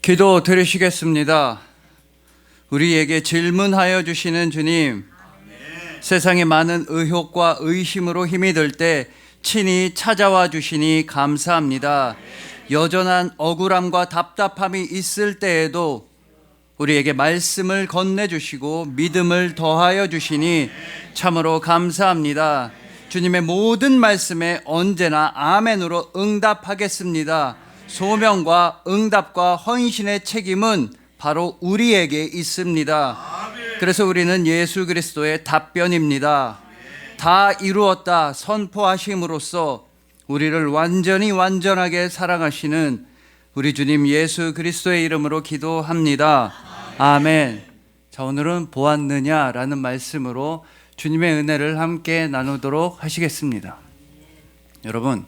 기도 드리시겠습니다. 우리에게 질문하여 주시는 주님, 세상의 많은 의혹과 의심으로 힘이 들 때 친히 찾아와 주시니 감사합니다. 여전한 억울함과 답답함이 있을 때에도 우리에게 말씀을 건네주시고 믿음을 더하여 주시니 참으로 감사합니다. 주님의 모든 말씀에 언제나 아멘으로 응답하겠습니다. 소명과 응답과 헌신의 책임은 바로 우리에게 있습니다. 그래서 우리는 예수 그리스도의 답변입니다. 다 이루었다 선포하심으로써 우리를 완전하게 사랑하시는 우리 주님 예수 그리스도의 이름으로 기도합니다. 아멘. 자, 오늘은 보았느냐라는 말씀으로 주님의 은혜를 함께 나누도록 하시겠습니다. 여러분,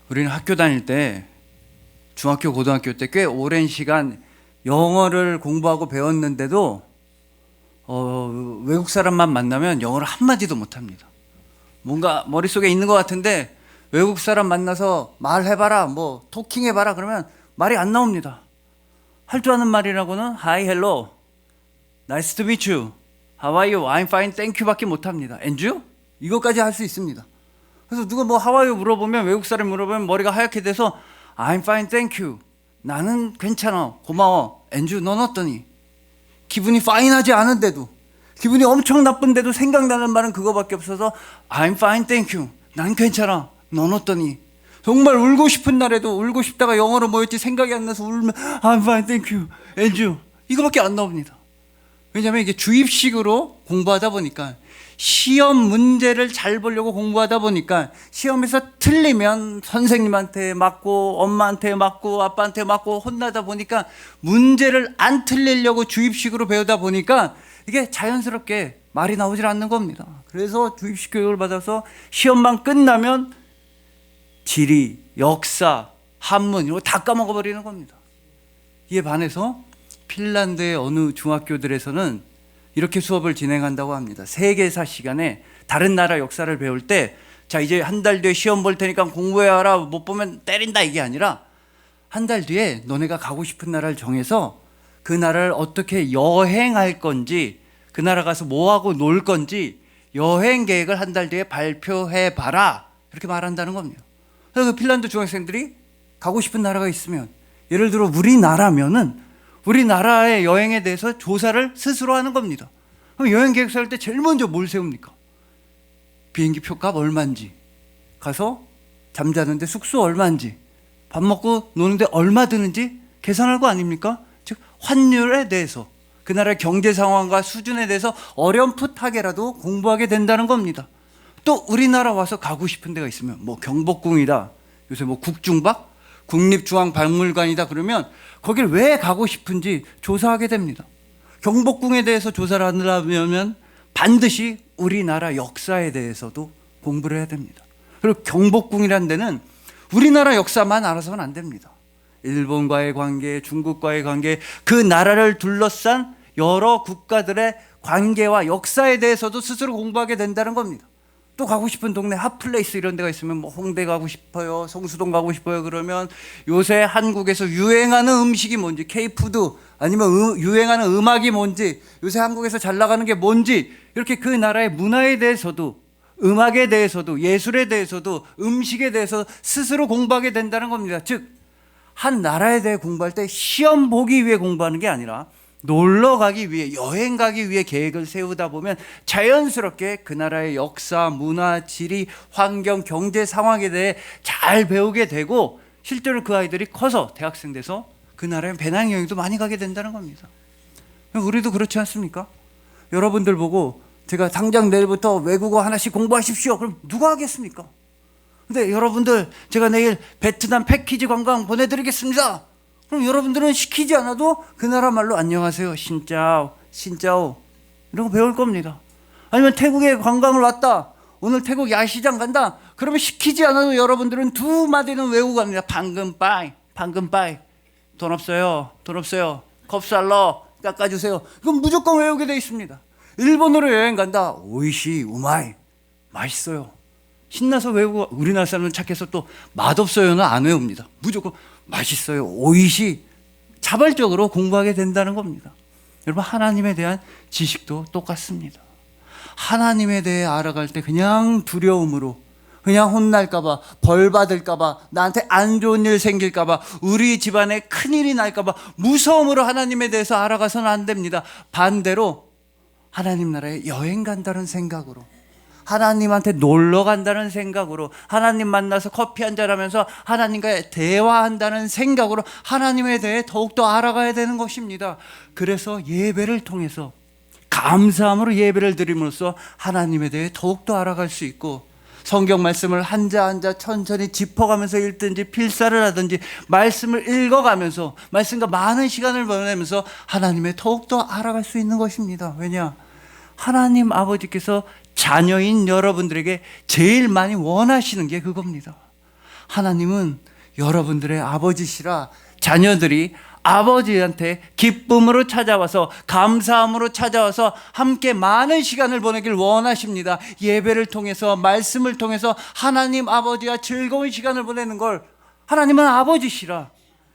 우리는 학교 다닐 때 중학교, 고등학교 때 꽤 오랜 시간 영어를 공부하고 배웠는데도 외국 사람만 만나면 영어를 한마디도 못합니다. 뭔가 머릿속에 있는 것 같은데 외국 사람 만나서 말해봐라, 뭐 토킹해봐라 그러면 말이 안 나옵니다. 할 줄 아는 말이라고는 Hi, hello, nice to meet you, how are you, I'm fine, thank you 밖에 못합니다. And you? 이것까지 할 수 있습니다. 그래서 누가 뭐 How are you 물어보면, 외국 사람 물어보면 머리가 하얗게 돼서 I'm fine, thank you, 나는 괜찮아, 고마워. And you, 넌 어떠니? 기분이 파인하지 않은데도, 기분이 엄청 나쁜데도 생각나는 말은 그거밖에 없어서 I'm fine, thank you, 난 괜찮아, 넌 어떠니? 정말 울고 싶은 날에도 울고 싶다가 영어로 뭐였지 생각이 안 나서 울면 I'm fine, thank you, and you, 이거밖에 안 나옵니다. 왜냐하면 이게 주입식으로 공부하다 보니까, 시험 문제를 잘 보려고 공부하다 보니까 시험에서 틀리면 선생님한테 맞고 엄마한테 맞고 아빠한테 맞고 혼나다 보니까 문제를 안 틀리려고 주입식으로 배우다 보니까 이게 자연스럽게 말이 나오질 않는 겁니다. 그래서 주입식 교육을 받아서 시험만 끝나면 지리, 역사, 한문 이거 다 까먹어버리는 겁니다. 이에 반해서 핀란드의 어느 중학교들에서는 이렇게 수업을 진행한다고 합니다. 세계사 시간에 다른 나라 역사를 배울 때, 자 이제 한 달 뒤에 시험 볼 테니까 공부해라, 못 보면 때린다, 이게 아니라 한 달 뒤에 너네가 가고 싶은 나라를 정해서 그 나라를 어떻게 여행할 건지, 그 나라 가서 뭐하고 놀 건지 여행 계획을 한 달 뒤에 발표해 봐라, 이렇게 말한다는 겁니다. 그래서 그 핀란드 중학생들이 가고 싶은 나라가 있으면, 예를 들어 우리나라면은 우리나라의 여행에 대해서 조사를 스스로 하는 겁니다. 그럼 여행 계획 세울 때 제일 먼저 뭘 세웁니까? 비행기 표값 얼마인지, 가서 잠자는데 숙소 얼마인지, 밥 먹고 노는데 얼마 드는지 계산할 거 아닙니까? 즉 환율에 대해서, 그 나라의 경제 상황과 수준에 대해서 어렴풋하게라도 공부하게 된다는 겁니다. 또 우리나라 와서 가고 싶은 데가 있으면, 뭐 경복궁이다, 요새 뭐 국중박, 국립중앙박물관이다 그러면 거길 왜 가고 싶은지 조사하게 됩니다. 경복궁에 대해서 조사를 하려면 반드시 우리나라 역사에 대해서도 공부를 해야 됩니다. 그리고 경복궁이라는 데는 우리나라 역사만 알아서는 안 됩니다. 일본과의 관계, 중국과의 관계, 그 나라를 둘러싼 여러 국가들의 관계와 역사에 대해서도 스스로 공부하게 된다는 겁니다. 또 가고 싶은 동네 핫플레이스 이런 데가 있으면, 뭐 홍대 가고 싶어요, 성수동 가고 싶어요 그러면 요새 한국에서 유행하는 음식이 뭔지, K푸드 아니면 유행하는 음악이 뭔지, 요새 한국에서 잘 나가는 게 뭔지, 이렇게 그 나라의 문화에 대해서도, 음악에 대해서도, 예술에 대해서도, 음식에 대해서 스스로 공부하게 된다는 겁니다. 즉 한 나라에 대해 공부할 때 시험 보기 위해 공부하는 게 아니라 놀러 가기 위해, 여행 가기 위해 계획을 세우다 보면 자연스럽게 그 나라의 역사, 문화, 지리, 환경, 경제 상황에 대해 잘 배우게 되고, 실제로 그 아이들이 커서 대학생 돼서 그 나라에 배낭여행도 많이 가게 된다는 겁니다. 우리도 그렇지 않습니까? 여러분들 보고 제가 당장 내일부터 외국어 하나씩 공부하십시오, 그럼 누가 하겠습니까? 근데 여러분들 제가 내일 베트남 패키지 관광 보내드리겠습니다, 그럼 여러분들은 시키지 않아도 그 나라 말로 안녕하세요, 신짜오, 신짜오 이런 거 배울 겁니다. 아니면 태국에 관광을 왔다, 오늘 태국 야시장 간다, 그러면 시키지 않아도 여러분들은 두 마디는 외우고 갑니다. 방금 빠이, 방금 빠이, 돈 없어요, 돈 없어요, 컵살러 깎아주세요, 그건 무조건 외우게 돼 있습니다. 일본으로 여행 간다, 오이시 우마이, 맛있어요, 신나서 외우고, 우리나라 사람은 착해서 또 맛없어요는 안 외웁니다. 무조건 맛있어요, 오이시 자발적으로 공부하게 된다는 겁니다. 여러분, 하나님에 대한 지식도 똑같습니다. 하나님에 대해 알아갈 때 그냥 두려움으로, 그냥 혼날까봐, 벌 받을까봐, 나한테 안 좋은 일 생길까봐, 우리 집안에 큰일이 날까봐 무서움으로 하나님에 대해서 알아가서는 안 됩니다. 반대로 하나님 나라에 여행 간다는 생각으로, 하나님한테 놀러 간다는 생각으로, 하나님 만나서 커피 한잔 하면서 하나님과 대화한다는 생각으로 하나님에 대해 더욱더 알아가야 되는 것입니다. 그래서 예배를 통해서 감사함으로 예배를 드림으로써 하나님에 대해 더욱더 알아갈 수 있고, 성경 말씀을 한자 한자 천천히 짚어가면서 읽든지 필사를 하든지 말씀을 읽어가면서 말씀과 많은 시간을 보내면서 하나님에 더욱더 알아갈 수 있는 것입니다. 왜냐? 하나님 아버지께서 자녀인 여러분들에게 제일 많이 원하시는 게 그겁니다. 하나님은 여러분들의 아버지시라 자녀들이 아버지한테 기쁨으로 찾아와서, 감사함으로 찾아와서 함께 많은 시간을 보내길 원하십니다. 예배를 통해서, 말씀을 통해서 하나님 아버지와 즐거운 시간을 보내는 걸 하나님은 아버지시라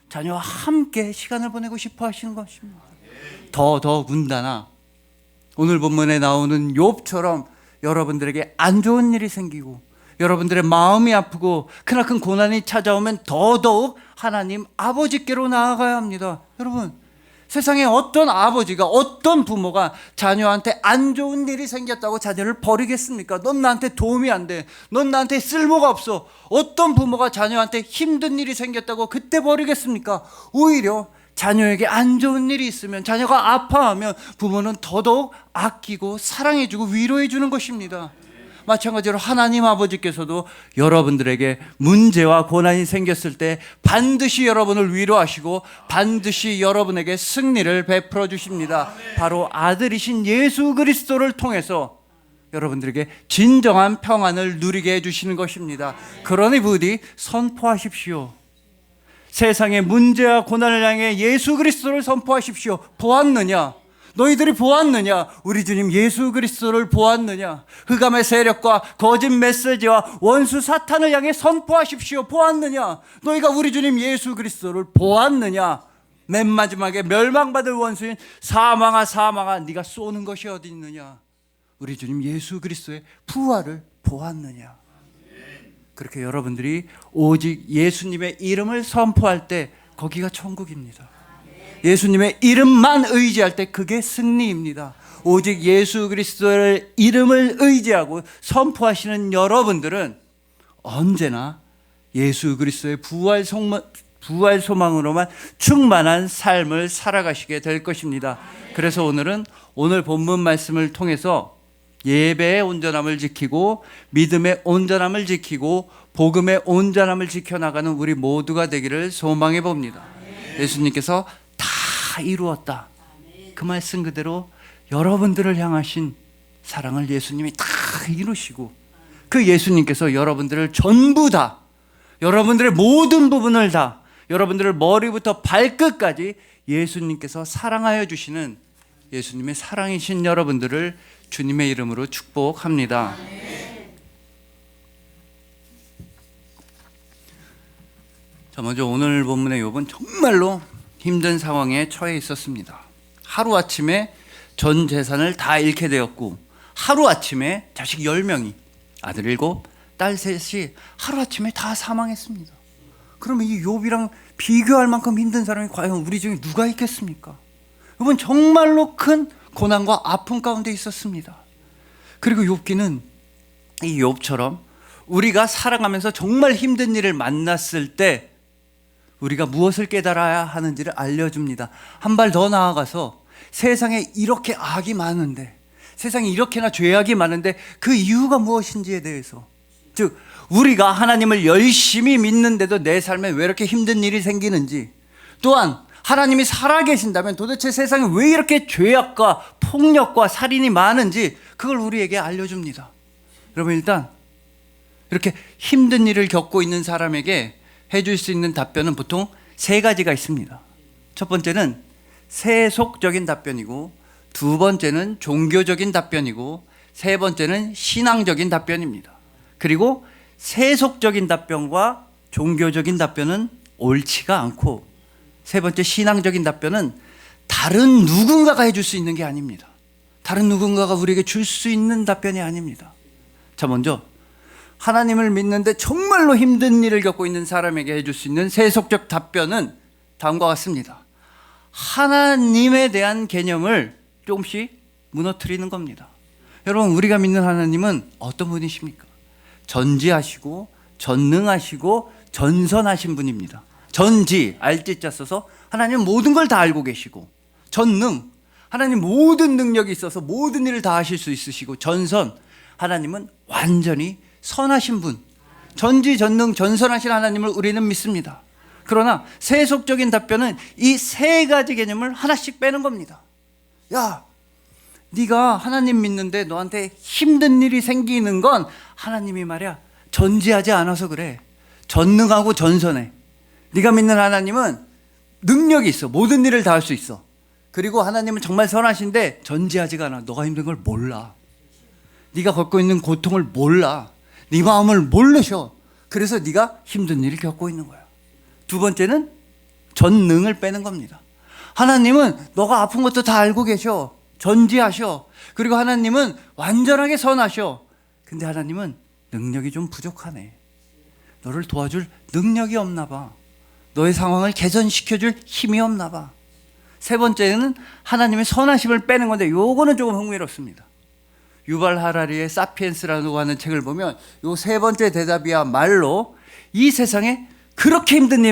자녀와 함께 시간을 보내고 싶어 하시는 것입니다. 더군다나 오늘 본문에 나오는 욥처럼 여러분들에게 안 좋은 일이 생기고 여러분들의 마음이 아프고 크나큰 고난이 찾아오면 더더욱 하나님 아버지께로 나아가야 합니다. 여러분, 세상에 어떤 아버지가, 어떤 부모가 자녀한테 안 좋은 일이 생겼다고 자녀를 버리겠습니까? 넌 나한테 도움이 안 돼, 넌 나한테 쓸모가 없어. 어떤 부모가 자녀한테 힘든 일이 생겼다고 그때 버리겠습니까? 오히려 자녀에게 안 좋은 일이 있으면, 자녀가 아파하면 부모는 더더욱 아끼고 사랑해주고 위로해주는 것입니다. 마찬가지로 하나님 아버지께서도 여러분들에게 문제와 고난이 생겼을 때 반드시 여러분을 위로하시고 반드시 여러분에게 승리를 베풀어 주십니다. 바로 아들이신 예수 그리스도를 통해서 여러분들에게 진정한 평안을 누리게 해주시는 것입니다. 그러니 부디 선포하십시오. 세상의 문제와 고난을 향해 예수 그리스도를 선포하십시오. 보았느냐? 너희들이 보았느냐? 우리 주님 예수 그리스도를 보았느냐? 흑암의 세력과 거짓 메시지와 원수 사탄을 향해 선포하십시오. 보았느냐? 너희가 우리 주님 예수 그리스도를 보았느냐? 맨 마지막에 멸망받을 원수인 사망아 사망아 네가 쏘는 것이 어디 있느냐? 우리 주님 예수 그리스도의 부활을 보았느냐? 그렇게 여러분들이 오직 예수님의 이름을 선포할 때 거기가 천국입니다. 예수님의 이름만 의지할 때 그게 승리입니다. 오직 예수 그리스도의 이름을 의지하고 선포하시는 여러분들은 언제나 예수 그리스도의 부활 소망으로만 충만한 삶을 살아가시게 될 것입니다. 그래서 오늘 본문 말씀을 통해서 예배의 온전함을 지키고 믿음의 온전함을 지키고 복음의 온전함을 지켜나가는 우리 모두가 되기를 소망해 봅니다. 예수님께서 다 이루었다, 그 말씀 그대로 여러분들을 향하신 사랑을 예수님이 다 이루시고, 그 예수님께서 여러분들을 전부 다, 여러분들의 모든 부분을 다, 여러분들을 머리부터 발끝까지 예수님께서 사랑하여 주시는 예수님의 사랑이신 여러분들을 주님의 이름으로 축복합니다. 자, 먼저 오늘 본문의 욥은 정말로 힘든 상황에 처해 있었습니다. 하루아침에 전 재산을 다 잃게 되었고, 하루아침에 자식 10명이, 아들 7, 딸 3이 하루아침에 다 사망했습니다. 그러면 이 욥이랑 비교할 만큼 힘든 사람이 과연 우리 중에 누가 있겠습니까? 욥은 정말로 큰 고난과 아픔 가운데 있었습니다. 그리고 욥기는 이 욥처럼 우리가 살아가면서 정말 힘든 일을 만났을 때 우리가 무엇을 깨달아야 하는지를 알려줍니다. 한 발 더 나아가서 세상에 이렇게 악이 많은데, 세상에 이렇게나 죄악이 많은데 그 이유가 무엇인지에 대해서, 즉 우리가 하나님을 열심히 믿는데도 내 삶에 왜 이렇게 힘든 일이 생기는지, 또한 하나님이 살아계신다면 도대체 세상에 왜 이렇게 죄악과 폭력과 살인이 많은지 그걸 우리에게 알려줍니다. 여러분, 일단 이렇게 힘든 일을 겪고 있는 사람에게 해줄 수 있는 답변은 보통 3가지가 있습니다. 첫 번째는 세속적인 답변이고, 두 번째는 종교적인 답변이고, 세 번째는 신앙적인 답변입니다. 그리고 세속적인 답변과 종교적인 답변은 옳지가 않고, 세 번째 신앙적인 답변은 다른 누군가가 해줄 수 있는 게 아닙니다. 다른 누군가가 우리에게 줄 수 있는 답변이 아닙니다. 자, 먼저 하나님을 믿는데 정말로 힘든 일을 겪고 있는 사람에게 해줄 수 있는 세속적 답변은 다음과 같습니다. 하나님에 대한 개념을 조금씩 무너뜨리는 겁니다. 여러분, 우리가 믿는 하나님은 어떤 분이십니까? 전지하시고 전능하시고 전선하신 분입니다. 전지, 알지자 써서 하나님은 모든 걸 다 알고 계시고, 전능, 하나님 모든 능력이 있어서 모든 일을 다 하실 수 있으시고, 전선, 하나님은 완전히 선하신 분, 전지 전능 전선하신 하나님을 우리는 믿습니다. 그러나 세속적인 답변은 이 세 가지 개념을 하나씩 빼는 겁니다. 야, 네가 하나님 믿는데 너한테 힘든 일이 생기는 건 하나님이 말이야 전지하지 않아서 그래. 전능하고 전선해. 네가 믿는 하나님은 능력이 있어. 모든 일을 다 할 수 있어. 그리고 하나님은 정말 선하신데 전지하지가 않아. 너가 힘든 걸 몰라. 네가 겪고 있는 고통을 몰라. 네 마음을 모르셔. 그래서 네가 힘든 일을 겪고 있는 거야. 두 번째는 전능을 빼는 겁니다. 하나님은 너가 아픈 것도 다 알고 계셔. 전지하셔. 그리고 하나님은 완전하게 선하셔. 근데 하나님은 능력이 좀 부족하네. 너를 도와줄 능력이 없나 봐. 너의 상황을 개선시켜줄 힘이 없나 봐. 세 번째는 하나님의 선하심을 빼는 건데, 요거는 조금 흥미롭습니다. 유발 하라리의 사피엔스라고 하는 책을 보면 요 세 번째 대답이야말로 이 세상에 그렇게 힘든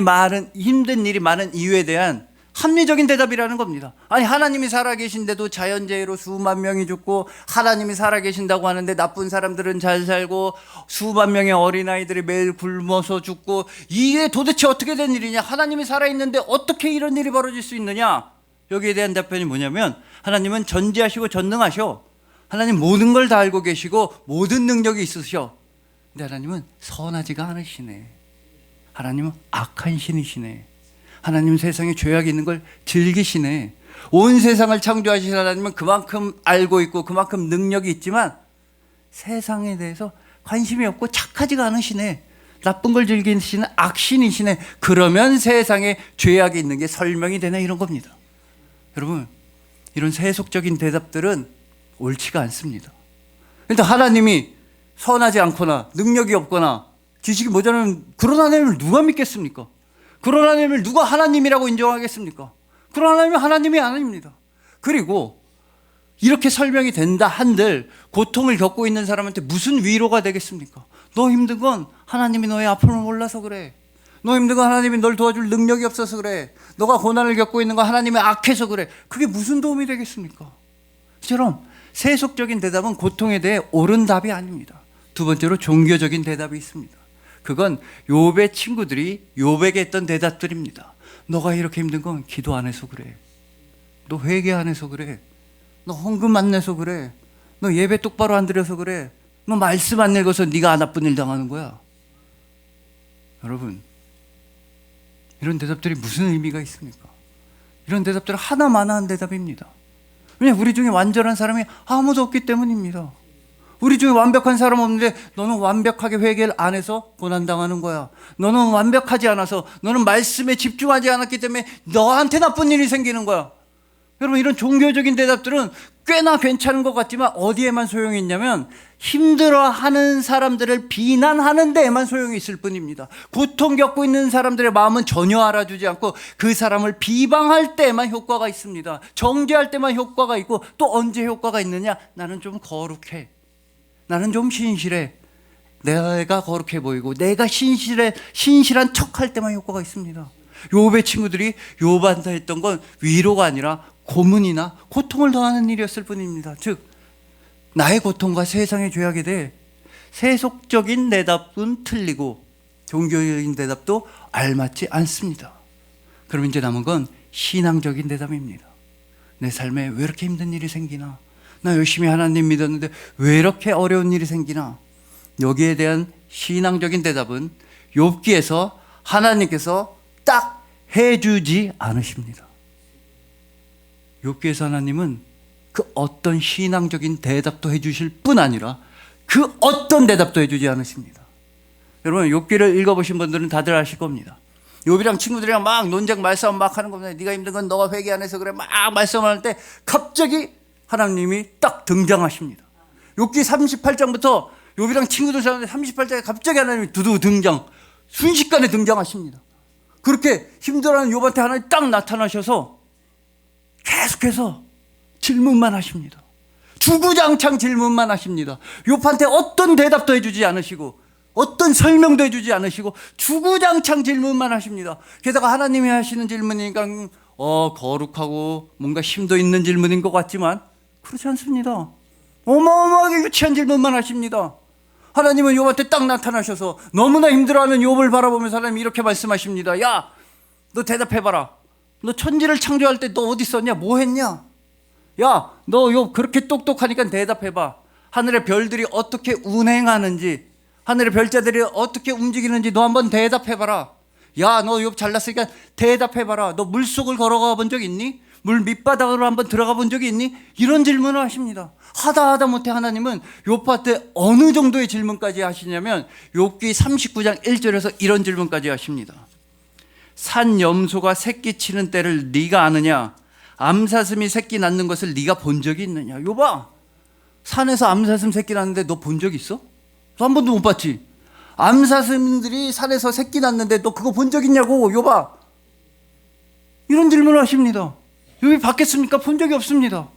일이 많은 이유에 대한 합리적인 대답이라는 겁니다. 아니, 하나님이 살아계신데도 자연재해로 수만 명이 죽고, 하나님이 살아계신다고 하는데 나쁜 사람들은 잘 살고, 수만 명의 어린아이들이 매일 굶어서 죽고, 이게 도대체 어떻게 된 일이냐? 하나님이 살아있는데 어떻게 이런 일이 벌어질 수 있느냐? 여기에 대한 답변이 뭐냐면, 하나님은 전지하시고 전능하셔. 하나님 모든 걸 다 알고 계시고 모든 능력이 있으셔. 근데 하나님은 선하지가 않으시네. 하나님은 악한 신이시네. 하나님은 세상에 죄악이 있는 걸 즐기시네. 온 세상을 창조하신 하나님은 그만큼 알고 있고 그만큼 능력이 있지만 세상에 대해서 관심이 없고 착하지가 않으시네. 나쁜 걸 즐기시는 악신이시네. 그러면 세상에 죄악이 있는 게 설명이 되네, 이런 겁니다. 여러분, 이런 세속적인 대답들은 옳지가 않습니다. 일단 하나님이 선하지 않거나 능력이 없거나 지식이 모자라는 그런 하나님을 누가 믿겠습니까? 그런 하나님을 누가 하나님이라고 인정하겠습니까? 그런 하나님은 하나님이 아닙니다. 그리고 이렇게 설명이 된다 한들 고통을 겪고 있는 사람한테 무슨 위로가 되겠습니까? 너 힘든 건 하나님이 너의 아픔을 몰라서 그래. 너 힘든 건 하나님이 널 도와줄 능력이 없어서 그래. 너가 고난을 겪고 있는 건 하나님이 악해서 그래. 그게 무슨 도움이 되겠습니까? 이처럼 세속적인 대답은 고통에 대해 옳은 답이 아닙니다. 두 번째로 종교적인 대답이 있습니다. 그건 욥의 친구들이 욥에게 했던 대답들입니다. 너가 이렇게 힘든 건 기도 안 해서 그래. 너 회개 안 해서 그래. 너 헌금 안 내서 그래. 너 예배 똑바로 안 드려서 그래. 너 말씀 안 읽어서 네가 나쁜 일 당하는 거야. 여러분, 이런 대답들이 무슨 의미가 있습니까? 이런 대답들은 하나만한 대답입니다. 왜냐하면 우리 중에 완전한 사람이 아무도 없기 때문입니다. 우리 중에 완벽한 사람 없는데 너는 완벽하게 회개를 안 해서 고난당하는 거야. 너는 완벽하지 않아서, 너는 말씀에 집중하지 않았기 때문에 너한테 나쁜 일이 생기는 거야. 여러분, 이런 종교적인 대답들은 꽤나 괜찮은 것 같지만 어디에만 소용이 있냐면 힘들어하는 사람들을 비난하는 데에만 소용이 있을 뿐입니다. 고통 겪고 있는 사람들의 마음은 전혀 알아주지 않고 그 사람을 비방할 때만 효과가 있습니다. 정죄할 때만 효과가 있고, 또 언제 효과가 있느냐? 나는 좀 거룩해. 나는 좀 신실해. 내가 거룩해 보이고 내가 신실한 척할 때만 효과가 있습니다. 욥의 친구들이 욥한테 했던 건 위로가 아니라 고문이나 고통을 더하는 일이었을 뿐입니다. 즉, 나의 고통과 세상의 죄악에 대해 세속적인 대답은 틀리고 종교적인 대답도 알맞지 않습니다. 그럼 이제 남은 건 신앙적인 대답입니다. 내 삶에 왜 이렇게 힘든 일이 생기나? 나 열심히 하나님 믿었는데 왜 이렇게 어려운 일이 생기나? 여기에 대한 신앙적인 대답은 욥기에서 하나님께서 딱 해주지 않으십니다. 욥기에서 하나님은 그 어떤 신앙적인 대답도 해주실 뿐 아니라 그 어떤 대답도 해주지 않으십니다. 여러분, 욥기를 읽어보신 분들은 다들 아실 겁니다. 욥이랑 친구들이랑 막 논쟁 말싸움 막 하는 겁니다. 네가 힘든 건 너가 회개 안 해서 그래. 막 말싸움할 때 갑자기 하나님이 딱 등장하십니다. 욥기 38장부터 욥이랑 친구들 사는데 38장에 갑자기 하나님이 두두 등장, 순식간에 등장하십니다. 그렇게 힘들어하는 욥한테 하나님이 딱 나타나셔서 계속해서 질문만 하십니다. 주구장창 질문만 하십니다. 욥한테 어떤 대답도 해주지 않으시고 어떤 설명도 해주지 않으시고 주구장창 질문만 하십니다. 게다가 하나님이 하시는 질문이니까 거룩하고 뭔가 힘도 있는 질문인 것 같지만 그렇지 않습니다. 어마어마하게 유치한 질문만 하십니다. 하나님은 욥한테 딱 나타나셔서 너무나 힘들어하는 욥을 바라보면서 하나님이 이렇게 말씀하십니다. 야, 너 대답해봐라. 너 천지를 창조할 때 너 어디 있었냐? 뭐 했냐? 야, 너 욥 그렇게 똑똑하니까 대답해봐. 하늘의 별들이 어떻게 운행하는지, 하늘의 별자들이 어떻게 움직이는지 너 한번 대답해봐라. 야, 너 욥 잘났으니까 대답해봐라. 너 물속을 걸어가 본 적 있니? 물 밑바닥으로 한번 들어가 본 적이 있니? 이런 질문을 하십니다. 하다 못해 하나님은 욥한테 어느 정도의 질문까지 하시냐면 욥기 39장 1절에서 이런 질문까지 하십니다. 산 염소가 새끼 치는 때를 네가 아느냐? 암사슴이 새끼 낳는 것을 네가 본 적이 있느냐? 욥아, 산에서 암사슴 새끼 낳는데 너 본 적 있어? 너 한 번도 못 봤지? 암사슴들이 산에서 새끼 낳는데 너 그거 본 적 있냐고, 욥아. 이런 질문을 하십니다. 욥이 받겠습니까? 본 적이 없습니다.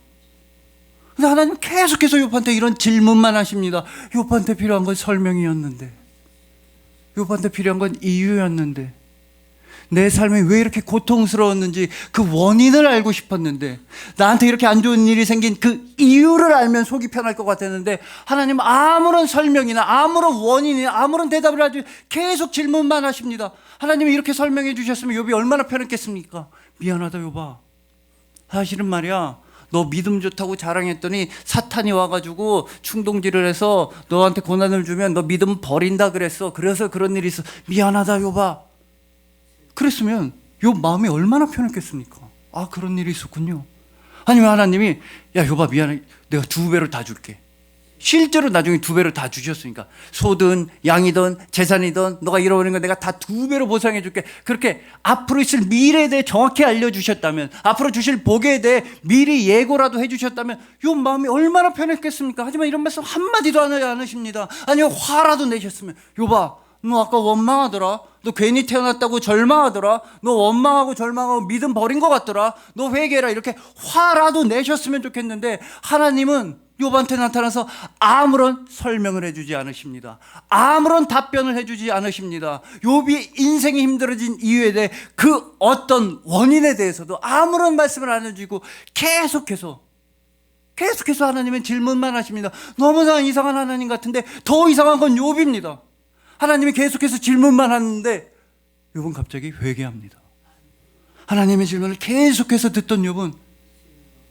근데 하나님 계속해서 욥한테 이런 질문만 하십니다. 욥한테 필요한 건 설명이었는데, 욥한테 필요한 건 이유였는데, 내 삶이 왜 이렇게 고통스러웠는지 그 원인을 알고 싶었는데, 나한테 이렇게 안 좋은 일이 생긴 그 이유를 알면 속이 편할 것 같았는데, 하나님 아무런 설명이나 아무런 원인이나 아무런 대답을 하지 계속 질문만 하십니다. 하나님이 이렇게 설명해 주셨으면 욥이 얼마나 편했겠습니까? 미안하다 욥아, 사실은 말이야, 너 믿음 좋다고 자랑했더니 사탄이 와가지고 충동질을 해서 너한테 고난을 주면 너 믿음 버린다 그랬어. 그래서 그런 일이 있어. 미안하다 욥아. 그랬으면 욥 마음이 얼마나 편했겠습니까? 아, 그런 일이 있었군요. 아니면 하나님이 야 욥아 미안해, 내가 2배로 다 줄게. 실제로 나중에 2배로 다 주셨으니까, 소든 양이든 재산이든 너가 잃어버린 거 내가 다 2배로 보상해 줄게. 그렇게 앞으로 있을 미래에 대해 정확히 알려주셨다면, 앞으로 주실 복에 대해 미리 예고라도 해주셨다면 욥 마음이 얼마나 편했겠습니까? 하지만 이런 말씀 한마디도 하지 않으십니다. 아니면 화라도 내셨으면, 욥아 너 아까 원망하더라. 너 괜히 태어났다고 절망하더라. 너 원망하고 절망하고 믿음 버린 것 같더라. 너 회개해라. 이렇게 화라도 내셨으면 좋겠는데, 하나님은 욥한테 나타나서 아무런 설명을 해주지 않으십니다. 아무런 답변을 해주지 않으십니다. 욥이 인생이 힘들어진 이유에 대해 그 어떤 원인에 대해서도 아무런 말씀을 안 해주고 계속해서 하나님은 질문만 하십니다. 너무나 이상한 하나님 같은데 더 이상한 건 욥입니다. 하나님이 계속해서 질문만 하는데 욥은 갑자기 회개합니다. 하나님의 질문을 계속해서 듣던 욥은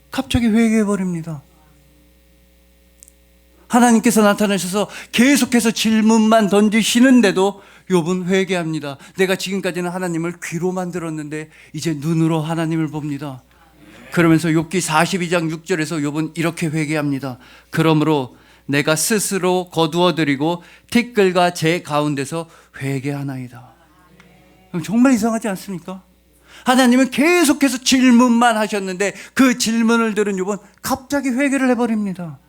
갑자기 회개해버립니다. 하나님께서 나타나셔서 계속해서 질문만 던지시는데도 욥은 회개합니다. 내가 지금까지는 하나님을 귀로만 들었는데 이제 눈으로 하나님을 봅니다. 그러면서 욥기 42장 6절에서 욥은 이렇게 회개합니다. 그러므로 내가 스스로 거두어드리고 티끌과 제 가운데서 회개하나이다. 정말 이상하지 않습니까? 하나님은 계속해서 질문만 하셨는데 그 질문을 들은 욥은 갑자기 회개를 해버립니다.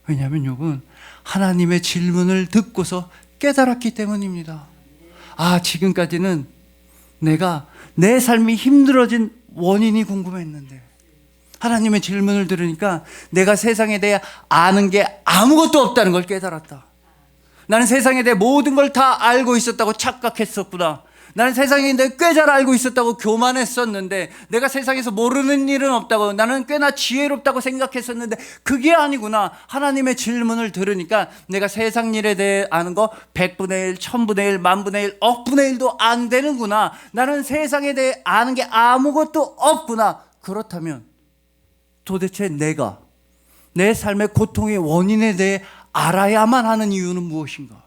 왜냐하면 욥은 하나님의 질문을 듣고서 깨달았기 때문입니다. 아, 지금까지는 내가 내 삶이 힘들어진 원인이 궁금했는데 하나님의 질문을 들으니까 내가 세상에 대해 아는 게 아무것도 없다는 걸 깨달았다. 나는 세상에 대해 모든 걸 다 알고 있었다고 착각했었구나. 나는 세상에 대해 꽤 잘 알고 있었다고 교만했었는데, 내가 세상에서 모르는 일은 없다고, 나는 꽤나 지혜롭다고 생각했었는데 그게 아니구나. 하나님의 질문을 들으니까 내가 세상 일에 대해 아는 거 100분의 1, 1000분의 1, 만분의 1, 억분의 1도 안 되는구나. 나는 세상에 대해 아는 게 아무것도 없구나. 그렇다면 도대체 내가 내 삶의 고통의 원인에 대해 알아야만 하는 이유는 무엇인가?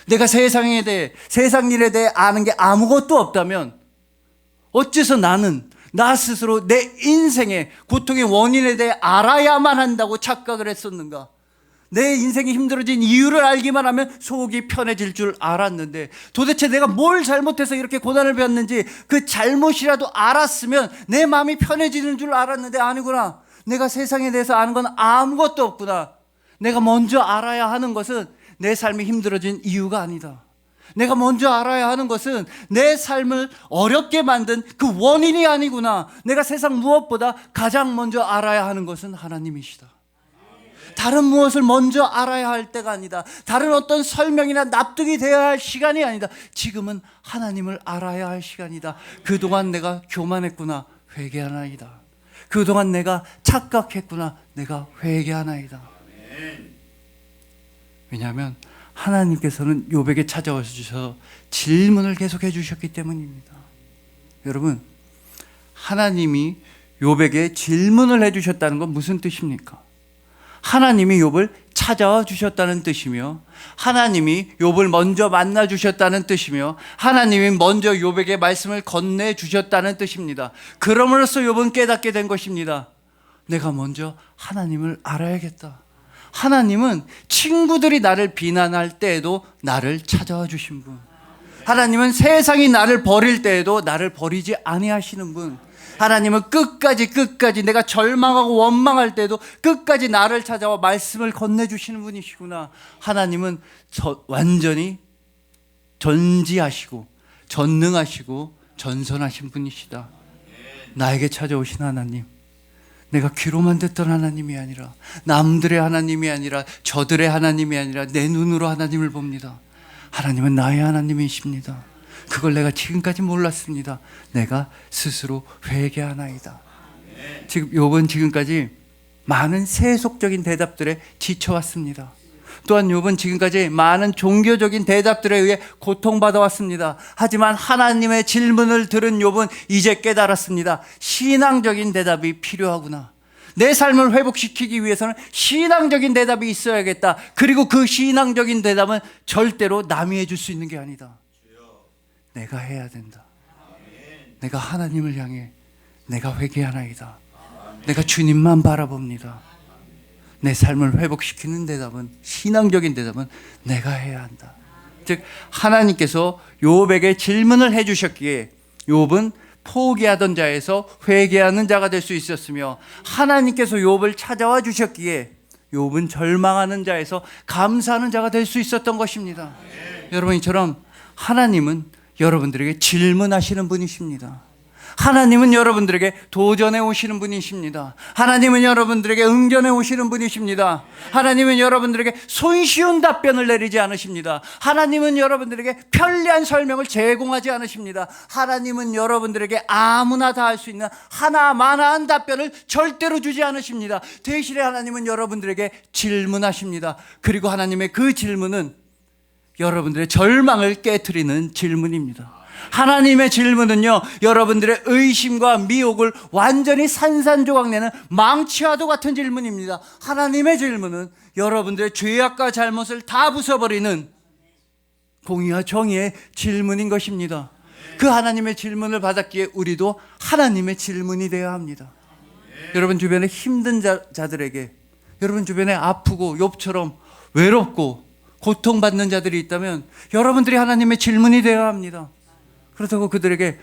내가 세상에 대해, 세상 일에 대해 아는 게 아무것도 없다면 어째서 나는 나 스스로 내 인생의 고통의 원인에 대해 알아야만 한다고 착각을 했었는가? 내 인생이 힘들어진 이유를 알기만 하면 속이 편해질 줄 알았는데, 도대체 내가 뭘 잘못해서 이렇게 고난을 배웠는지 그 잘못이라도 알았으면 내 마음이 편해지는 줄 알았는데 아니구나. 내가 세상에 대해서 아는 건 아무것도 없구나. 내가 먼저 알아야 하는 것은 내 삶이 힘들어진 이유가 아니다. 내가 먼저 알아야 하는 것은 내 삶을 어렵게 만든 그 원인이 아니구나. 내가 세상 무엇보다 가장 먼저 알아야 하는 것은 하나님이시다. 다른 무엇을 먼저 알아야 할 때가 아니다. 다른 어떤 설명이나 납득이 되어야 할 시간이 아니다. 지금은 하나님을 알아야 할 시간이다. 그동안 내가 교만했구나. 회개하나이다. 그동안 내가 착각했구나. 내가 회개하나이다. 왜냐하면 하나님께서는 욥에게 찾아오셔서 질문을 계속해 주셨기 때문입니다. 여러분, 하나님이 욥에게 질문을 해 주셨다는 건 무슨 뜻입니까? 하나님이 욥을 찾아와 주셨다는 뜻이며, 하나님이 욥을 먼저 만나 주셨다는 뜻이며, 하나님이 먼저 욥에게 말씀을 건네 주셨다는 뜻입니다. 그럼으로써 욥은 깨닫게 된 것입니다. 내가 먼저 하나님을 알아야겠다. 하나님은 친구들이 나를 비난할 때에도 나를 찾아와 주신 분, 하나님은 세상이 나를 버릴 때에도 나를 버리지 아니하시는 분, 하나님은 끝까지 내가 절망하고 원망할 때도 끝까지 나를 찾아와 말씀을 건네주시는 분이시구나. 하나님은 완전히 전지하시고 전능하시고 전선하신 분이시다. 나에게 찾아오신 하나님, 내가 귀로만 듣던 하나님이 아니라, 남들의 하나님이 아니라, 저들의 하나님이 아니라 내 눈으로 하나님을 봅니다. 하나님은 나의 하나님이십니다. 그걸 내가 지금까지 몰랐습니다. 내가 스스로 회개하나이다. 지금 욥은 지금까지 많은 세속적인 대답들에 지쳐왔습니다. 또한 욥은 지금까지 많은 종교적인 대답들에 의해 고통받아왔습니다. 하지만 하나님의 질문을 들은 욥은 이제 깨달았습니다. 신앙적인 대답이 필요하구나. 내 삶을 회복시키기 위해서는 신앙적인 대답이 있어야겠다. 그리고 그 신앙적인 대답은 절대로 남이 해줄 수 있는 게 아니다. 내가 해야 된다. 내가 하나님을 향해 내가 회개하나이다. 내가 주님만 바라봅니다. 내 삶을 회복시키는 대답은, 신앙적인 대답은 내가 해야 한다. 즉 하나님께서 욥에게 질문을 해주셨기에 욥은 포기하던 자에서 회개하는 자가 될 수 있었으며, 하나님께서 욥을 찾아와 주셨기에 욥은 절망하는 자에서 감사하는 자가 될 수 있었던 것입니다. 여러분, 이처럼 하나님은 여러분들에게 질문하시는 분이십니다. 하나님은 여러분들에게 도전해 오시는 분이십니다. 하나님은 여러분들에게 응견해 오시는 분이십니다. 하나님은 여러분들에게 손쉬운 답변을 내리지 않으십니다. 하나님은 여러분들에게 편리한 설명을 제공하지 않으십니다. 하나님은 여러분들에게 아무나 다 할 수 있는 하나만한 답변을 절대로 주지 않으십니다. 대신에 하나님은 여러분들에게 질문하십니다. 그리고 하나님의 그 질문은 여러분들의 절망을 깨트리는 질문입니다. 하나님의 질문은요, 여러분들의 의심과 미혹을 완전히 산산조각내는 망치와도 같은 질문입니다. 하나님의 질문은 여러분들의 죄악과 잘못을 다 부숴버리는 공의와 정의의 질문인 것입니다. 그 하나님의 질문을 받았기에 우리도 하나님의 질문이 되어야 합니다. 여러분 주변에 힘든 자들에게, 여러분 주변에 아프고 욥처럼 외롭고 고통받는 자들이 있다면 여러분들이 하나님의 질문이 되어야 합니다. 그렇다고 그들에게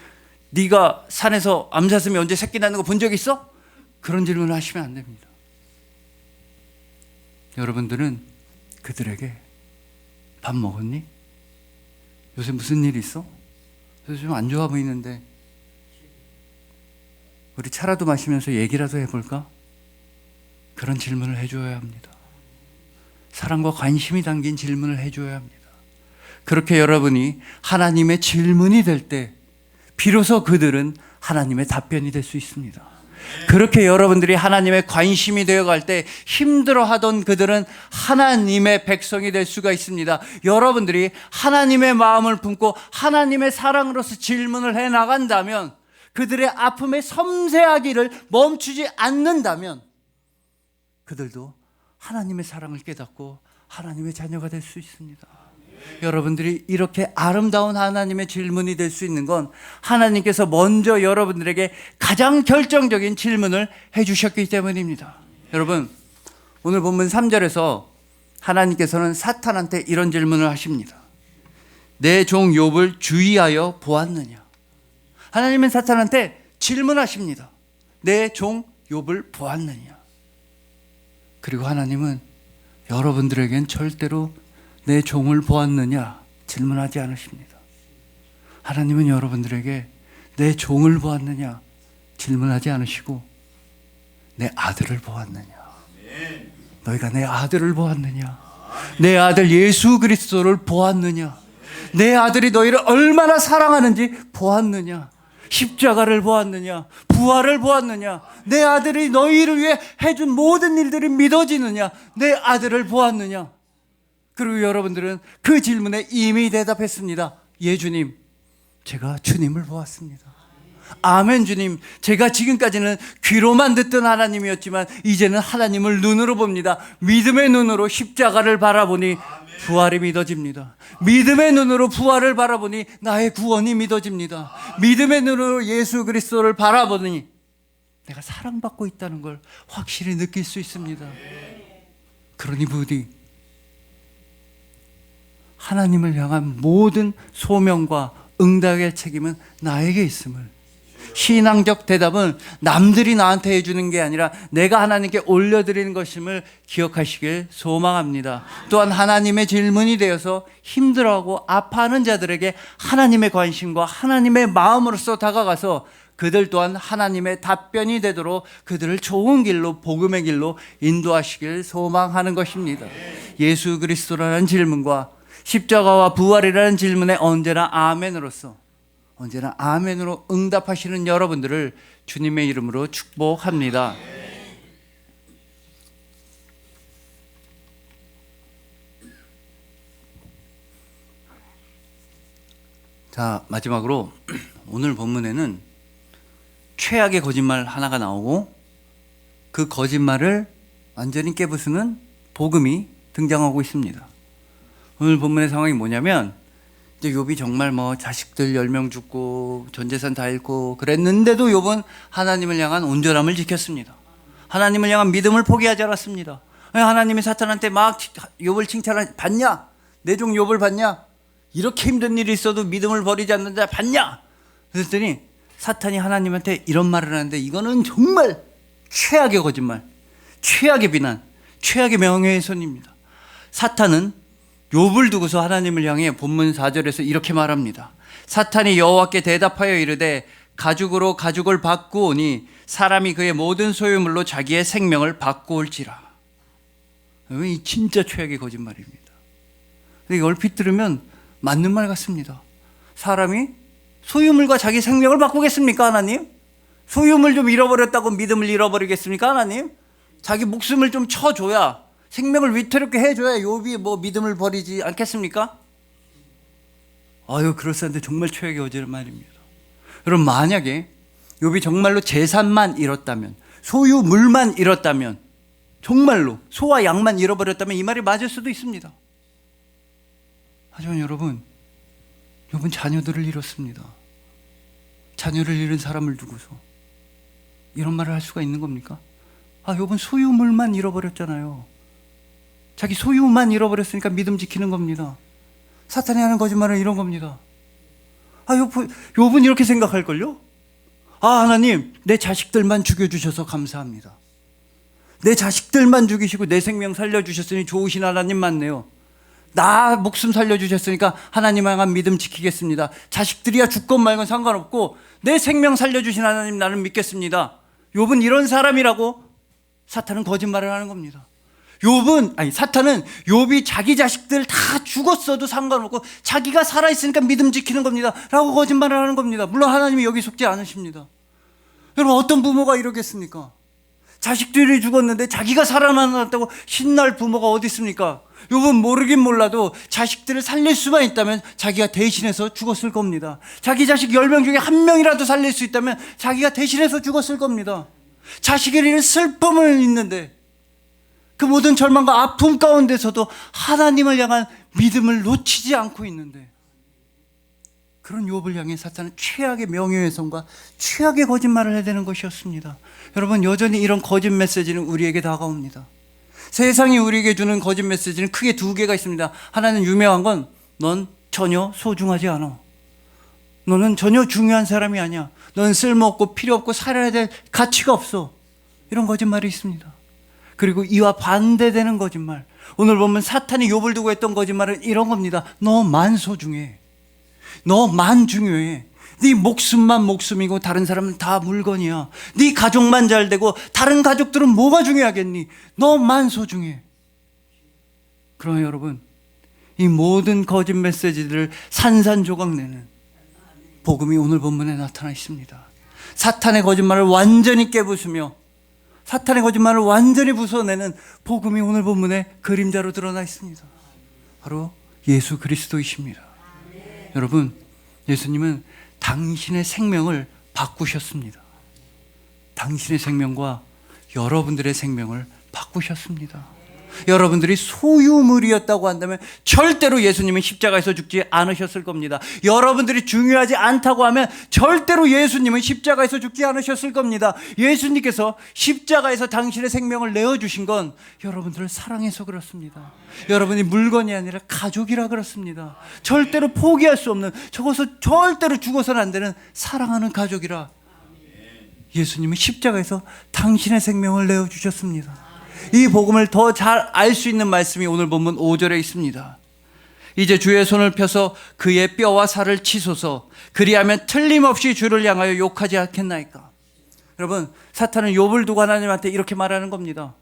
네가 산에서 암사슴이 언제 새끼 낳는 거 본 적 있어? 그런 질문을 하시면 안 됩니다. 여러분들은 그들에게 밥 먹었니? 요새 무슨 일 있어? 요새 좀 안 좋아 보이는데 우리 차라도 마시면서 얘기라도 해볼까? 그런 질문을 해줘야 합니다. 사랑과 관심이 담긴 질문을 해줘야 합니다. 그렇게 여러분이 하나님의 질문이 될 때 비로소 그들은 하나님의 답변이 될 수 있습니다. 그렇게 여러분들이 하나님의 관심이 되어갈 때 힘들어하던 그들은 하나님의 백성이 될 수가 있습니다. 여러분들이 하나님의 마음을 품고 하나님의 사랑으로서 질문을 해나간다면, 그들의 아픔의 섬세하기를 멈추지 않는다면 그들도 하나님의 사랑을 깨닫고 하나님의 자녀가 될 수 있습니다. 여러분들이 이렇게 아름다운 하나님의 질문이 될 수 있는 건 하나님께서 먼저 여러분들에게 가장 결정적인 질문을 해주셨기 때문입니다. 여러분, 오늘 본문 3절에서 하나님께서는 사탄한테 이런 질문을 하십니다. 내 종 욥을 주의하여 보았느냐? 하나님은 사탄한테 질문하십니다. 내 종 욥을 보았느냐? 그리고 하나님은 여러분들에겐 절대로 내 종을 보았느냐 질문하지 않으십니다. 하나님은 여러분들에게 내 종을 보았느냐 질문하지 않으시고 내 아들을 보았느냐, 너희가 내 아들을 보았느냐, 내 아들 예수 그리스도를 보았느냐, 내 아들이 너희를 얼마나 사랑하는지 보았느냐, 십자가를 보았느냐, 부활을 보았느냐, 내 아들이 너희를 위해 해준 모든 일들이 믿어지느냐, 내 아들을 보았느냐. 그리고 여러분들은 그 질문에 이미 대답했습니다. 예 주님, 제가 주님을 보았습니다. 아멘 주님, 제가 지금까지는 귀로만 듣던 하나님이었지만 이제는 하나님을 눈으로 봅니다. 믿음의 눈으로 십자가를 바라보니 부활이 믿어집니다. 믿음의 눈으로 부활을 바라보니 나의 구원이 믿어집니다. 믿음의 눈으로 예수 그리스도를 바라보니 내가 사랑받고 있다는 걸 확실히 느낄 수 있습니다. 그러니 부디 하나님을 향한 모든 소명과 응답의 책임은 나에게 있음을, 신앙적 대답은 남들이 나한테 해주는 게 아니라 내가 하나님께 올려드리는 것임을 기억하시길 소망합니다. 또한 하나님의 질문이 되어서 힘들어하고 아파하는 자들에게 하나님의 관심과 하나님의 마음으로서 다가가서 그들 또한 하나님의 답변이 되도록 그들을 좋은 길로, 복음의 길로 인도하시길 소망하는 것입니다. 예수 그리스도라는 질문과 십자가와 부활이라는 질문에 언제나 아멘으로서, 언제나 아멘으로 응답하시는 여러분들을 주님의 이름으로 축복합니다. 자, 마지막으로 오늘 본문에는 최악의 거짓말 하나가 나오고 그 거짓말을 완전히 깨부수는 복음이 등장하고 있습니다. 오늘 본문의 상황이 뭐냐면, 이제 욥이 정말 자식들 10명 죽고 전 재산 다 잃고 그랬는데도 욥은 하나님을 향한 온전함을 지켰습니다. 하나님을 향한 믿음을 포기하지 않았습니다. 하나님이 사탄한테 막 욥을 칭찬하지, 봤냐? 내 종 욥을 봤냐? 이렇게 힘든 일이 있어도 믿음을 버리지 않는 자 봤냐? 그랬더니 사탄이 하나님한테 이런 말을 하는데, 이거는 정말 최악의 거짓말, 최악의 비난, 최악의 명예훼손입니다. 사탄은 욥을 두고서 하나님을 향해 본문 4절에서 이렇게 말합니다. 사탄이 여호와께 대답하여 이르되 가죽으로 가죽을 바꾸오니 사람이 그의 모든 소유물로 자기의 생명을 바꾸올지라. 이 진짜 최악의 거짓말입니다. 근데 얼핏 들으면 맞는 말 같습니다. 사람이 소유물과 자기 생명을 바꾸겠습니까, 하나님? 소유물 좀 잃어버렸다고 믿음을 잃어버리겠습니까, 하나님? 자기 목숨을 좀 쳐줘야, 생명을 위태롭게 해줘야 욥이 믿음을 버리지 않겠습니까? 아유, 그럴싸한데 정말 최악의 거짓말입니다. 여러분, 만약에 욥이 정말로 재산만 잃었다면, 소유물만 잃었다면, 정말로 소와 양만 잃어버렸다면 이 말이 맞을 수도 있습니다. 하지만 여러분, 욥은 자녀들을 잃었습니다. 자녀를 잃은 사람을 두고서 이런 말을 할 수가 있는 겁니까? 욥은 소유물만 잃어버렸잖아요. 자기 소유만 잃어버렸으니까 믿음 지키는 겁니다. 사탄이 하는 거짓말은 이런 겁니다. 욥은 이렇게 생각할걸요? 하나님, 내 자식들만 죽여주셔서 감사합니다. 내 자식들만 죽이시고 내 생명 살려주셨으니 좋으신 하나님 맞네요. 나 목숨 살려주셨으니까 하나님 향한 믿음 지키겠습니다. 자식들이야 죽건 말건 상관없고 내 생명 살려주신 하나님 나는 믿겠습니다. 욥은 이런 사람이라고 사탄은 거짓말을 하는 겁니다. 사탄은 욥이 자기 자식들 다 죽었어도 상관없고 자기가 살아있으니까 믿음 지키는 겁니다 라고 거짓말을 하는 겁니다. 물론 하나님이 여기 속지 않으십니다. 여러분, 어떤 부모가 이러겠습니까? 자식들이 죽었는데 자기가 살아났다고 신날 부모가 어디 있습니까? 욥은 모르긴 몰라도 자식들을 살릴 수만 있다면 자기가 대신해서 죽었을 겁니다. 자기 자식 10명 중에 1명이라도 살릴 수 있다면 자기가 대신해서 죽었을 겁니다. 자식을 잃은 슬픔을 잊는데 그 모든 절망과 아픔 가운데서도 하나님을 향한 믿음을 놓치지 않고 있는데, 그런 욥을 향해 사탄은 최악의 명예훼손과 최악의 거짓말을 해대는 것이었습니다. 여러분, 여전히 이런 거짓 메시지는 우리에게 다가옵니다. 세상이 우리에게 주는 거짓 메시지는 크게 두 개가 있습니다. 하나는 유명한 건 넌 전혀 소중하지 않아. 너는 전혀 중요한 사람이 아니야. 넌 쓸모없고 필요 없고 살아야 될 가치가 없어. 이런 거짓말이 있습니다. 그리고 이와 반대되는 거짓말, 오늘 보면 사탄이 욥을 두고 했던 거짓말은 이런 겁니다. 너만 소중해. 너만 중요해. 네 목숨만 목숨이고 다른 사람은 다 물건이야. 네 가족만 잘 되고 다른 가족들은 뭐가 중요하겠니? 너만 소중해. 그러나 여러분, 이 모든 거짓 메시지들을 산산조각내는 복음이 오늘 본문에 나타나 있습니다. 사탄의 거짓말을 완전히 깨부수며 사탄의 거짓말을 완전히 부숴내는 복음이 오늘 본문에 그림자로 드러나 있습니다. 바로 예수 그리스도이십니다. 여러분, 예수님은 당신의 생명을 바꾸셨습니다. 당신의 생명과 여러분들의 생명을 바꾸셨습니다. 여러분들이 소유물이었다고 한다면 절대로 예수님은 십자가에서 죽지 않으셨을 겁니다. 여러분들이 중요하지 않다고 하면 절대로 예수님은 십자가에서 죽지 않으셨을 겁니다. 예수님께서 십자가에서 당신의 생명을 내어주신 건 여러분들을 사랑해서 그렇습니다. 여러분이 물건이 아니라 가족이라 그렇습니다. 절대로 포기할 수 없는, 저것을 절대로 죽어서는 안 되는 사랑하는 가족이라 예수님은 십자가에서 당신의 생명을 내어주셨습니다. 이 복음을 더 잘 알 수 있는 말씀이 오늘 본문 5절에 있습니다. 이제 주의 손을 펴서 그의 뼈와 살을 치소서, 그리하면 틀림없이 주를 향하여 욕하지 않겠나이까. 여러분, 사탄은 욥을 두고 하나님한테 이렇게 말하는 겁니다.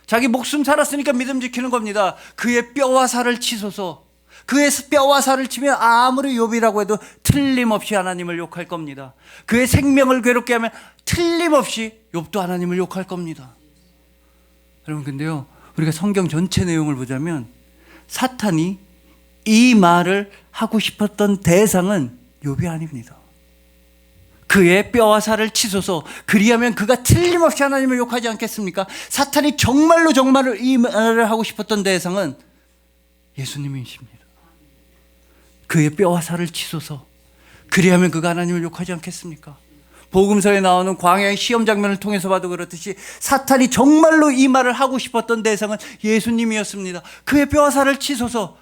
자기 목숨 살았으니까 믿음 지키는 겁니다. 그의 뼈와 살을 치소서. 그의 뼈와 살을 치면 아무리 욥이라고 해도 틀림없이 하나님을 욕할 겁니다. 그의 생명을 괴롭게 하면 틀림없이 욥도 하나님을 욕할 겁니다. 여러분, 근데요, 우리가 성경 전체 내용을 보자면 사탄이 이 말을 하고 싶었던 대상은 욥이 아닙니다. 그의 뼈와 살을 치소서, 그리하면 그가 틀림없이 하나님을 욕하지 않겠습니까? 사탄이 정말로 이 말을 하고 싶었던 대상은 예수님이십니다. 그의 뼈와 살을 치소서, 그리하면 그가 하나님을 욕하지 않겠습니까? 복음서에 나오는 광야의 시험 장면을 통해서 봐도 그렇듯이 사탄이 정말로 이 말을 하고 싶었던 대상은 예수님이었습니다. 그의 뼈와 살을 치소서,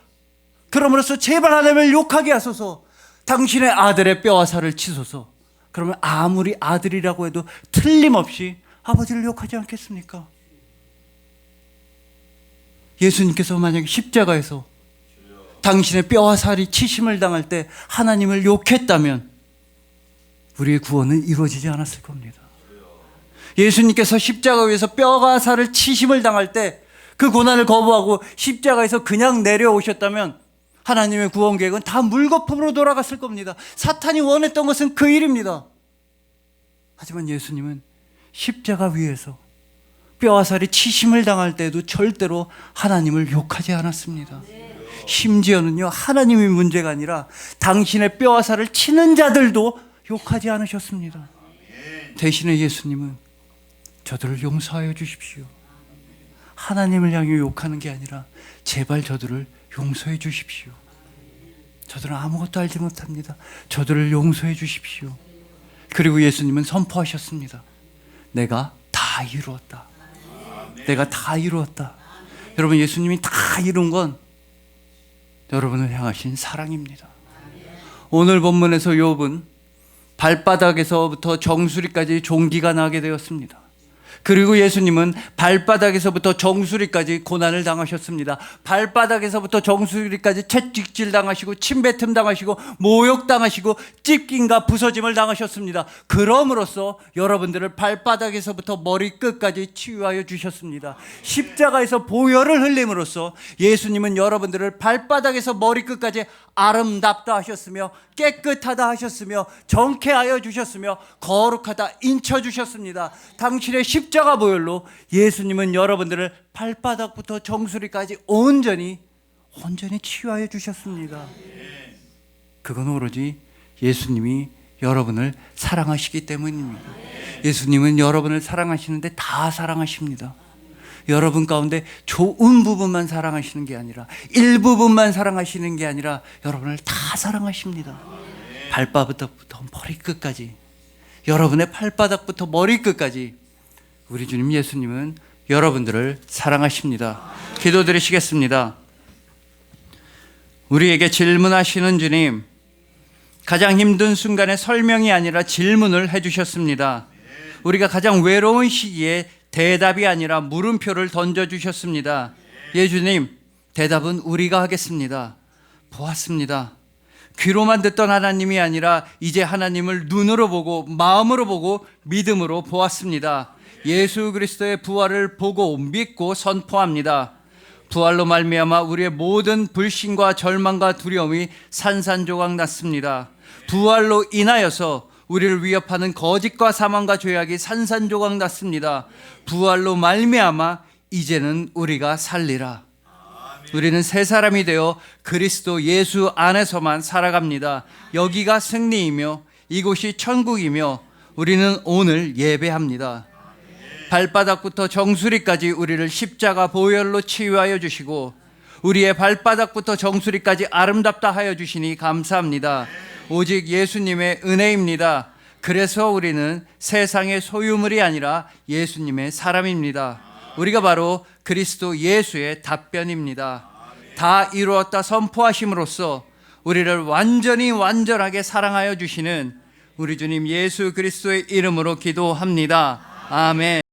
그럼으로써 제발 하나님을 욕하게 하소서. 당신의 아들의 뼈와 살을 치소서. 그러면 아무리 아들이라고 해도 틀림없이 아버지를 욕하지 않겠습니까? 예수님께서 만약에 십자가에서 당신의 뼈와 살이 치심을 당할 때 하나님을 욕했다면 우리의 구원은 이루어지지 않았을 겁니다. 예수님께서 십자가 위에서 뼈와 살을 치심을 당할 때 그 고난을 거부하고 십자가에서 그냥 내려오셨다면 하나님의 구원 계획은 다 물거품으로 돌아갔을 겁니다. 사탄이 원했던 것은 그 일입니다. 하지만 예수님은 십자가 위에서 뼈와 살이 치심을 당할 때에도 절대로 하나님을 욕하지 않았습니다. 심지어는요, 하나님이 문제가 아니라 당신의 뼈와 살을 치는 자들도 욕하지 않으셨습니다. 대신에 예수님은 저들을 용서하여 주십시오. 하나님을 향해 욕하는 게 아니라 제발 저들을 용서해 주십시오. 저들은 아무것도 알지 못합니다. 저들을 용서해 주십시오. 그리고 예수님은 선포하셨습니다. 내가 다 이루었다. 내가 다 이루었다. 여러분, 예수님이 다 이룬 건 여러분을 향하신 사랑입니다. 오늘 본문에서 욥은 발바닥에서부터 정수리까지 종기가 나게 되었습니다. 그리고 예수님은 발바닥에서부터 정수리까지 고난을 당하셨습니다. 발바닥에서부터 정수리까지 채찍질 당하시고 침뱉음 당하시고 모욕 당하시고 찝김과 부서짐을 당하셨습니다. 그럼으로써 여러분들을 발바닥에서부터 머리끝까지 치유하여 주셨습니다. 십자가에서 보혈을 흘림으로써 예수님은 여러분들을 발바닥에서 머리끝까지 아름답다 하셨으며 깨끗하다 하셨으며 정케하여 주셨으며 거룩하다 인쳐 주셨습니다. 당신의 십자가 보혈로 예수님은 여러분들을 발바닥부터 정수리까지 온전히 치유하여 주셨습니다. 그건 오로지 예수님이 여러분을 사랑하시기 때문입니다. 예수님은 여러분을 사랑하시는데 다 사랑하십니다. 여러분 가운데 좋은 부분만 사랑하시는 게 아니라, 일부분만 사랑하시는 게 아니라 여러분을 다 사랑하십니다. 발바닥부터 머리끝까지, 여러분의 발바닥부터 머리끝까지 우리 주님 예수님은 여러분들을 사랑하십니다. 기도드리시겠습니다. 우리에게 질문하시는 주님, 가장 힘든 순간에 설명이 아니라 질문을 해주셨습니다. 우리가 가장 외로운 시기에 대답이 아니라 물음표를 던져주셨습니다. 예수님, 대답은 우리가 하겠습니다. 보았습니다. 귀로만 듣던 하나님이 아니라 이제 하나님을 눈으로 보고 마음으로 보고 믿음으로 보았습니다. 예수 그리스도의 부활을 보고 믿고 선포합니다. 부활로 말미암아 우리의 모든 불신과 절망과 두려움이 산산조각 났습니다. 부활로 인하여서 우리를 위협하는 거짓과 사망과 죄악이 산산조각 났습니다. 부활로 말미암아 이제는 우리가 살리라. 우리는 새 사람이 되어 그리스도 예수 안에서만 살아갑니다. 여기가 승리이며 이곳이 천국이며 우리는 오늘 예배합니다. 발바닥부터 정수리까지 우리를 십자가 보혈로 치유하여 주시고 우리의 발바닥부터 정수리까지 아름답다 하여 주시니 감사합니다. 오직 예수님의 은혜입니다. 그래서 우리는 세상의 소유물이 아니라 예수님의 사람입니다. 우리가 바로 그리스도 예수의 답변입니다. 다 이루었다 선포하심으로써 우리를 완전하게 사랑하여 주시는 우리 주님 예수 그리스도의 이름으로 기도합니다. 아멘.